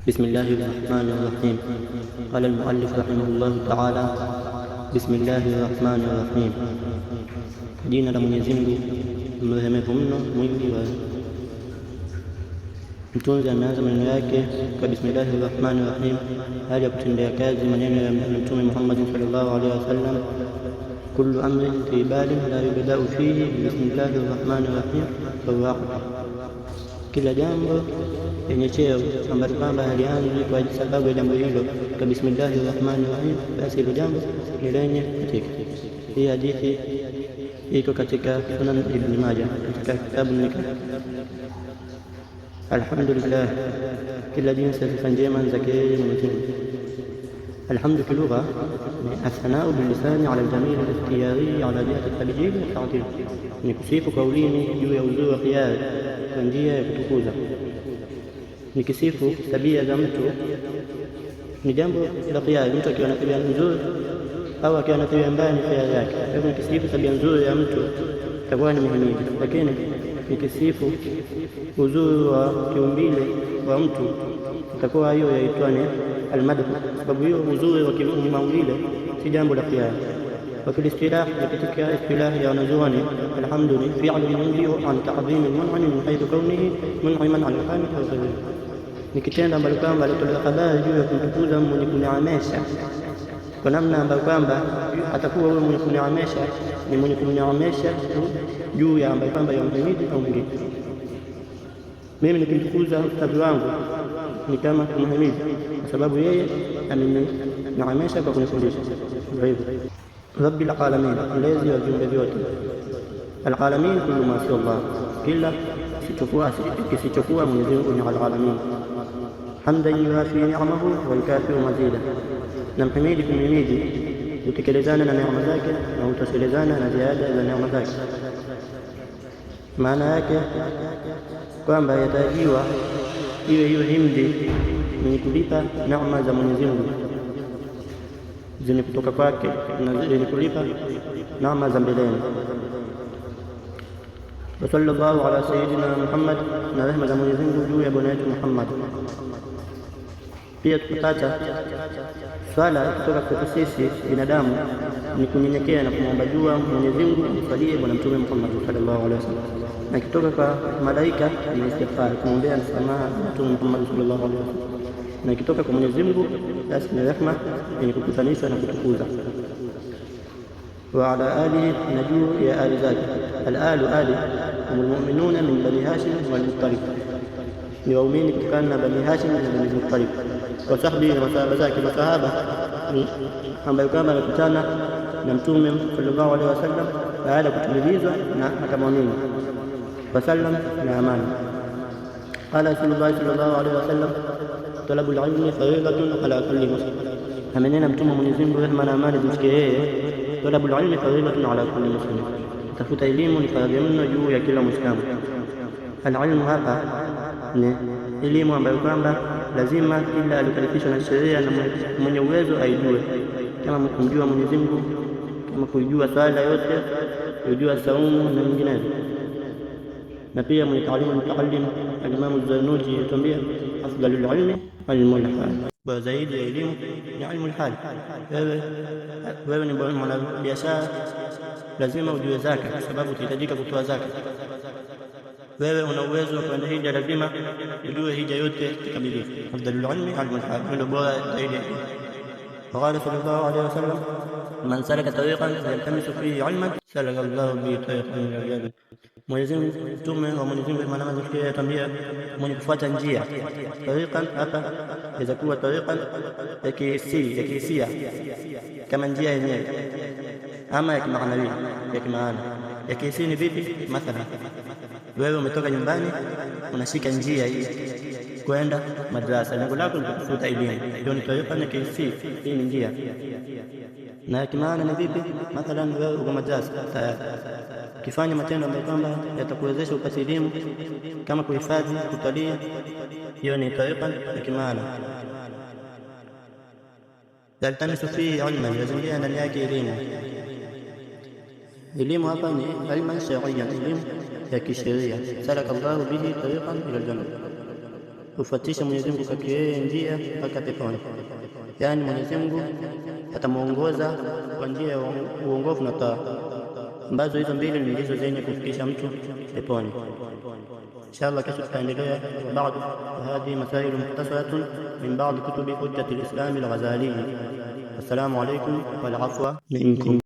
بسم الله الرحمن الرحيم. قال المؤلف رحمه الله تعالى: بسم الله الرحمن الرحيم. Jina la Mwenyezi Mungu mrehemevu mno mwingi wa. Mtunzi ameanza maneno yake kwa bismillahir rahmanir rahim, hali ya kutendea kazi maneno ya Mtume Muhammad sallallahu alaihi wasallam: kullu amrin fi balin la yubda'u fihi bismillahir rahmanir rahim fawaqi, kila jambo yenye cheo ambalo kwamba halianzi kwa sababu ya jambo hilo kwa bismillahir rahmanir rahim, basi hilo jambo ni lenye katika. Hii hadithi iko katika Sunan Ibn Majah katika kitabu Nikah. Alhamdulillah, kila jinsi ya sifa njema zake Mwenyezi Mungu. Alhamdu fi lugha ni athanau bilisani ala aljamil alistiyari ala jihati altabjil wa ta'til, ni kusifu kwa ulimi juu ya uzuri wa khiyari kwa njia ya kutukuza. Ni kisifu tabia za mtu, ni jambo la khiyari. Mtu akiwa na tabia nzuri au akiwa na tabia mbaya ni khiyari yake. Kwa hivyo nikisifu tabia nzuri ya mtu itakuwa ni muhimidi, lakini nikisifu uzuri wa kiumbile wa mtu itakuwa hiyo yaitwa ni almadh, sababu hiyo uzuri wa kimaumbile si jambo la khiyari. Wa fi istilah, katika istilah ya wanazuoni, alhamdu ni fi'lun yunbi'u an ta'dhim al-mun'im min haythu kawnihi mun'iman 'ala al-hamid wa ghayrihi, ni kitendo ambacho kwamba litolea habari juu ya kumtukuza mwenye kuneemesha kwa namna ambayo kwamba atakuwa wewe mwenye kuneemesha ni mwenye kuneemesha juu ya ambayo kwamba yamhimidi au mwingine. Mimi nikimtukuza ustadhi wangu ni kama kumhimidi, kwa sababu yeye ameneemesha kwa kunifundisha. Hivyo Rabbil alamin, mlezi wa viumbe vyote. Alalamin kullu ma si Allah, kila kisichokuwa Mwenyezi Mungu ni alalamin. Hamdan yuafi ni'amahu wa yukafiu mazida, na mhimidi kumhimidi utekelezana na neema zake na utoshelezana na ziada za neema zake. Maana yake kwamba yatajiwa iwe hiyo himdi ni kulipa neema za Mwenyezi Mungu zenye kutoka kwake na zenye kulipa neema za mbeleni. Wa sallallahu ala sayyidina Muhammad, na rehema za Mwenyezi Mungu juu ya bwana wetu Muhammad. Pia tukatacha swala kutoka kwa sisi binadamu ni kunyenyekea na kumwomba dua Mwenyezi Mungu amsalie bwana Mtume Muhammad sallallahu alaihi wasallam, na kutoka kwa malaika ni istighfar, kumwombea msamaha Mtume Muhammad sallallahu alaihi wasallam, na kutoka kwa Mwenyezi Mungu basi ni rehema yenye kukutanisha na kutukuza. Wa ala alihi, na juu ya ali zake. Al-alu ali humul mu'minuna min bani Hashim wal Muttalib, ni waumini kutokana na bani Hashim na bani Muttalib. Wa sahbihi, na masahaba zake. Masahaba ni ambayo kama amekutana na Mtume sallallahu alaihi wasallam baada ya kutumilizwa na akamwamini, wasallam na amani. Qala Rasulullah sallallahu alaihi wasallam: talabul ilmi fariidatun ala kulli muslim, amenena Mtume Mwenyezi Mungu rehema na amani zimfikie yeye: talabul ilmi fariidatun ala kulli muslim, tafuta elimu ni faradhi mno juu ya kila Muislamu. Al-ilmu hapa ni elimu ambayo kwamba lazima kila alikalifishwa na sheria na mwenye uwezo aijue, kama kumjua Mwenyezi Mungu, kama kujua swala yote, kujua saumu na nyinginezo. Na pia mwenye taalimu mutaallim, al-Imam Az-Zarnuji yatuambia: afdalul ilmi ilmul hal, bora zaidi ya elimu ni ilmul hal. Wewe ni mwanabiashara, lazima ujue zaka, kwa sababu utahitajika kutoa zaka. Wewe una uwezo wa kwenda hija, lazima ujue hija yote kikamilifu. Afdalul ilmi ilmul hal, ndio bora zaidi. Qala sallallahu alaihi wasallam: man salaka tariqan yaltamisu fihi ilman salaka Allahu bihi tariqan ila al-jannah. Mwenyezi Mungu, Mtume wa Mwenyezi Mungu maana yake yatambia mwenye kufuata njia. Tariqan hapa inaweza kuwa tariqan ya kihisia kama njia yenyewe, ama ya kimaanawi, ya kimaana. Ya kihisia ni vipi? Mathalan, wewe umetoka nyumbani unashika njia hii kwenda madrasa, lengo lako ni kutafuta elimu, hiyo ni tariqa ya kihisia, hii ni njia. Na kimaana ni vipi? Mathalan, wewe uko madrasa ukifanya matendo ambayo kwamba yatakuwezesha upate elimu kama kuhifadhi, kutalii, hiyo ni tariqa ya kimaana. Yaltamisu fihi ilman, yazingia ndani yake elimu. Elimu hapa ni ilman shar'iyyan, elimu ya kisheria. Salaka Allahu bihi tariqan ila al-jannah. kufuatisha Mwenyezi Mungu kati yeye njia mpaka peponi. Yaani Mwenyezi Mungu atamuongoza kwa njia ya uongofu na taa, ambazo hizo mbili ndizo zenye kufikisha mtu peponi. Inshallah kesho tutaendelea baada hadi masail mukhtasaratun min ba'd kutubi hujjat al-Islam al-Ghazali. Assalamu alaykum wal afwa minkum.